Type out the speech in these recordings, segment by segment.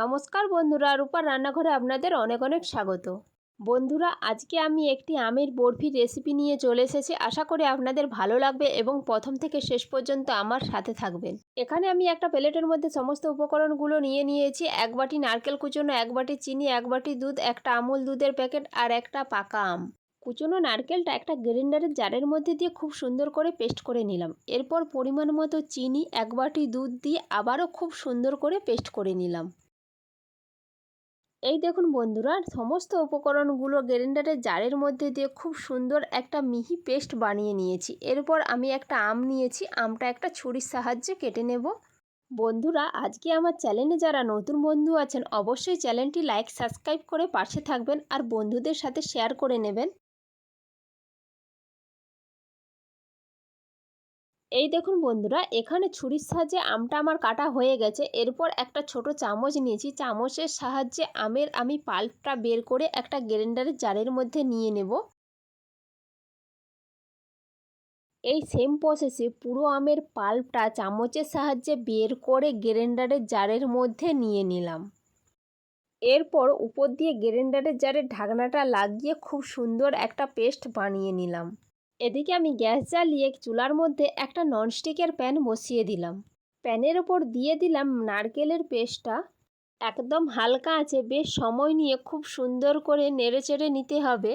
নমস্কার বন্ধুরা, রূপার রান্নাঘরে আপনাদের অনেক অনেক স্বাগত। বন্ধুরা, আজকে আমি একটি আমের বরফির রেসিপি নিয়ে চলে এসেছি। আশা করি আপনাদের ভালো লাগবে এবং প্রথম থেকে শেষ পর্যন্ত আমার সাথে থাকবেন। এখানে আমি একটা প্লেটের মধ্যে সমস্ত উপকরণগুলো নিয়ে নিয়েছি। এক বাটি নারকেল কুচোনো, এক বাটি চিনি, এক বাটি দুধ, একটা আমুল দুধের প্যাকেট আর একটা পাকা আম। কুচোনো নারকেলটা একটা গ্রাইন্ডারের জারের মধ্যে দিয়ে খুব সুন্দর করে পেস্ট করে নিলাম। এরপর পরিমাণ মতো চিনি, এক বাটি দুধ দিয়ে আবারও খুব সুন্দর করে পেস্ট করে নিলাম। এই দেখুন বন্ধুরা, সমস্ত উপকরণগুলো গ্রাইন্ডারের জারের মধ্যে দিয়ে খুব সুন্দর একটা মিহি পেস্ট বানিয়ে নিয়েছি। এরপর আমি একটা আম নিয়েছি, আমটা একটা ছুরির সাহায্যে কেটে নেব। বন্ধুরা, আজকে আমার চ্যানেলে যারা নতুন বন্ধু আছেন অবশ্যই চ্যানেলটি লাইক সাবস্ক্রাইব করে পাশে থাকবেন আর বন্ধুদের সাথে শেয়ার করে নেবেন। এই দেখুন বন্ধুরা, এখানে ছুরির সাহায্যে আমটা আমার কাটা হয়ে গেছে। এরপর একটা ছোট চামচ নিয়েছি, চামচের সাহায্যে আমি পাল্পটা বের করে একটা গ্রাইন্ডারের জারের মধ্যে নিয়ে নেব। এই সেম প্রসেসে পুরো আমের পাল্পটা চামচের সাহায্যে বের করে গ্রাইন্ডারের জারের মধ্যে নিয়ে নিলাম। এরপর উপর দিয়ে গ্রাইন্ডারের জারের ঢাকনাটা লাগিয়ে খুব সুন্দর একটা পেস্ট বানিয়ে নিলাম। এদিকে আমি গ্যাস জ্বালিয়ে চুলার মধ্যে একটা ননস্টিকের প্যান বসিয়ে দিলাম। প্যানের ওপর দিয়ে দিলাম নারকেলের পেস্টটা। একদম হালকা আঁচে বেশ সময় নিয়ে খুব সুন্দর করে নেড়েচেড়ে নিতে হবে।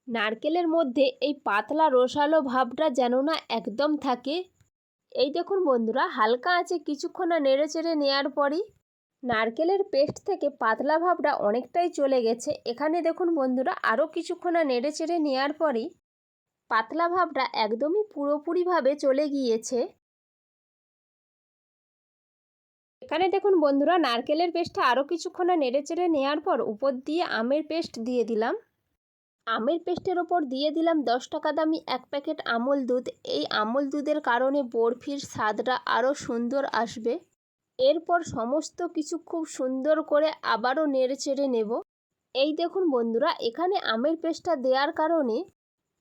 নারকেলের মধ্যে এই পাতলা রসালো ভাবটা যেন না একদম থাকে। এই দেখুন বন্ধুরা, হালকা আঁচে কিছুক্ষণ নেড়েচেড়ে নেওয়ার পরই নারকেলের পেস্ট থেকে পাতলা ভাবটা অনেকটাই চলে গেছে। এখানে দেখুন বন্ধুরা, আরও কিছুক্ষণ নেড়েচেড়ে নেওয়ার পরই পাতলা ভাবটা একদমই পুরোপুরিভাবে চলে গিয়েছে। এখানে দেখুন বন্ধুরা, নারকেলের পেস্টটা আরও কিছুক্ষণ নেড়েচেড়ে নেওয়ার পর উপর দিয়ে আমের পেস্ট দিয়ে দিলাম। আমের পেস্টের ওপর দিয়ে দিলাম 10 টাকা দামি এক প্যাকেট আমুল দুধ। এই আমুল দুধের কারণে বরফির স্বাদটা আরও সুন্দর আসবে। এরপর সমস্ত কিছু খুব সুন্দর করে আবারও নেড়েচেড়ে নেব। এই দেখুন বন্ধুরা, এখানে আমের পেস্টটা দেওয়ার কারণে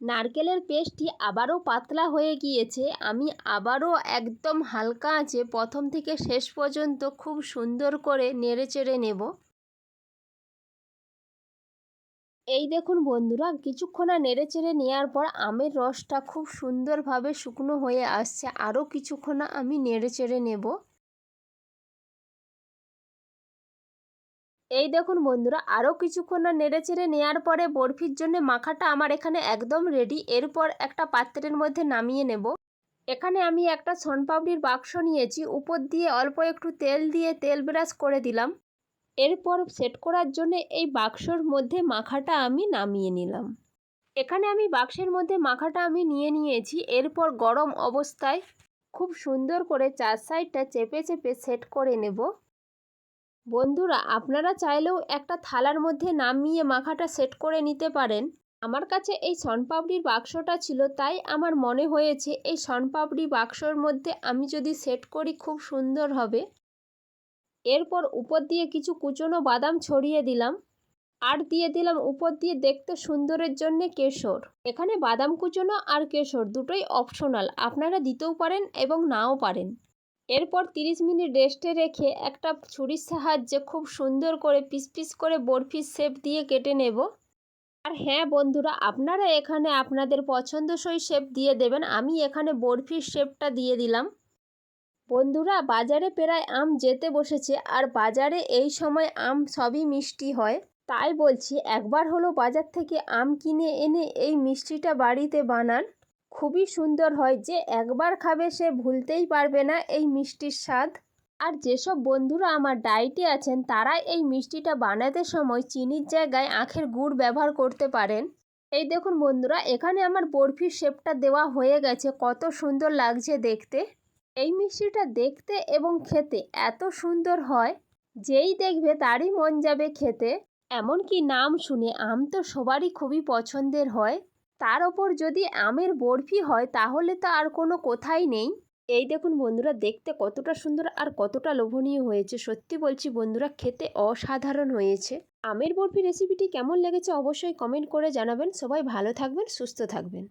নারকেলের পেস্টটি আবারও পাতলা হয়ে গিয়েছে। আমি আবারও একদম হালকা আঁচে প্রথম থেকে শেষ পর্যন্ত খুব সুন্দর করে নেড়েচেড়ে নেব। এই দেখুন বন্ধুরা, কিছুক্ষণ নেড়েচেড়ে নেওয়ার পর আমের রসটা খুব সুন্দরভাবে শুকনো হয়ে আসছে। আরও কিছুক্ষণ আমি নেড়েচেড়ে নেব। এই দেখুন বন্ধুরা, আরও কিছুক্ষণ নেড়েচেড়ে নেওয়ার পরে বরফির জন্য মাখাটা আমার এখানে একদম রেডি। এরপর একটা পাত্রের মধ্যে নামিয়ে নেব। এখানে আমি একটা শনপাপড়ির বাক্স নিয়েছি, উপর দিয়ে অল্প একটু তেল দিয়ে তেল ব্রাশ করে দিলাম। এরপর সেট করার জন্য এই বাক্সর মধ্যে মাখাটা আমি নামিয়ে নিলাম। এখানে আমি বাক্সের মধ্যে মাখাটা আমি নিয়ে নিয়েছি। এরপর গরম অবস্থায় খুব সুন্দর করে চার সাইডটা চেপে চেপে সেট করে নেব। বন্ধুরা, আপনারা চাইলেও একটা থালার মধ্যে নামিয়ে মাখাটা সেট করে নিতে পারেন। আমার কাছে এই শনপাপড়ির বাক্সটা ছিল, তাই আমার মনে হয়েছে এই শনপাপড়ি বাক্সর মধ্যে আমি যদি সেট করি খুব সুন্দর হবে। এরপর উপর দিয়ে কিছু কুচনো বাদাম ছড়িয়ে দিলাম আর দিয়ে দিলাম উপর দিয়ে দেখতে সুন্দরের জন্য কেশর। এখানে বাদাম কুচনো আর কেশর দুটোই অপশনাল, আপনারা দিতেও পারেন এবং নাও পারেন। এরপর 30 মিনিট রেস্টে রেখে একটা ছুরির সাহায্যে খুব সুন্দর করে পিস পিস করে বরফির শেপ দিয়ে কেটে নেব। আর হ্যাঁ বন্ধুরা, আপনারা এখানে আপনাদের পছন্দসই শেপ দিয়ে দেবেন। আমি এখানে বরফির শেপটা দিয়ে দিলাম। বন্ধুরা, বাজারে প্রায় আম যেতে বসেছে আর বাজারে এই সময় আম সবই মিষ্টি হয়। তাই বলছি, একবার হলো বাজার থেকে আম কিনে এনে এই মিষ্টিটা বাড়িতে বানান। খুবই সুন্দর হয়, যে একবার খাবে সে ভুলতেই পারবে না এই মিষ্টির স্বাদ। আর যেসব বন্ধুরা আমার ডায়েটে আছেন তারা এই মিষ্টিটা বানাতে সময় চিনির জায়গায় আখের গুড় ব্যবহার করতে পারেন। এই দেখুন বন্ধুরা, এখানে আমার বরফির শেপটা দেওয়া হয়ে গেছে। কত সুন্দর লাগছে দেখতে। এই মিষ্টিটা দেখতে এবং খেতে এত সুন্দর হয়, যেই দেখবে তারই মন যাবে খেতে। এমনকি নাম শুনে আম তো সবারই খুবই পছন্দের হয়, তার ওপর যদি আমের বরফি হয় তাহলে তো আর কোনো কথাই নেই। এই দেখুন বন্ধুরা, দেখতে কতটা সুন্দর আর কতটা লোভনীয় হয়েছে। সত্যি বলছি বন্ধুরা, খেতে অসাধারণ হয়েছে। আমের বরফি রেসিপিটি কেমন লেগেছে অবশ্যই কমেন্ট করে জানাবেন। সবাই ভালো থাকবেন, সুস্থ থাকবেন।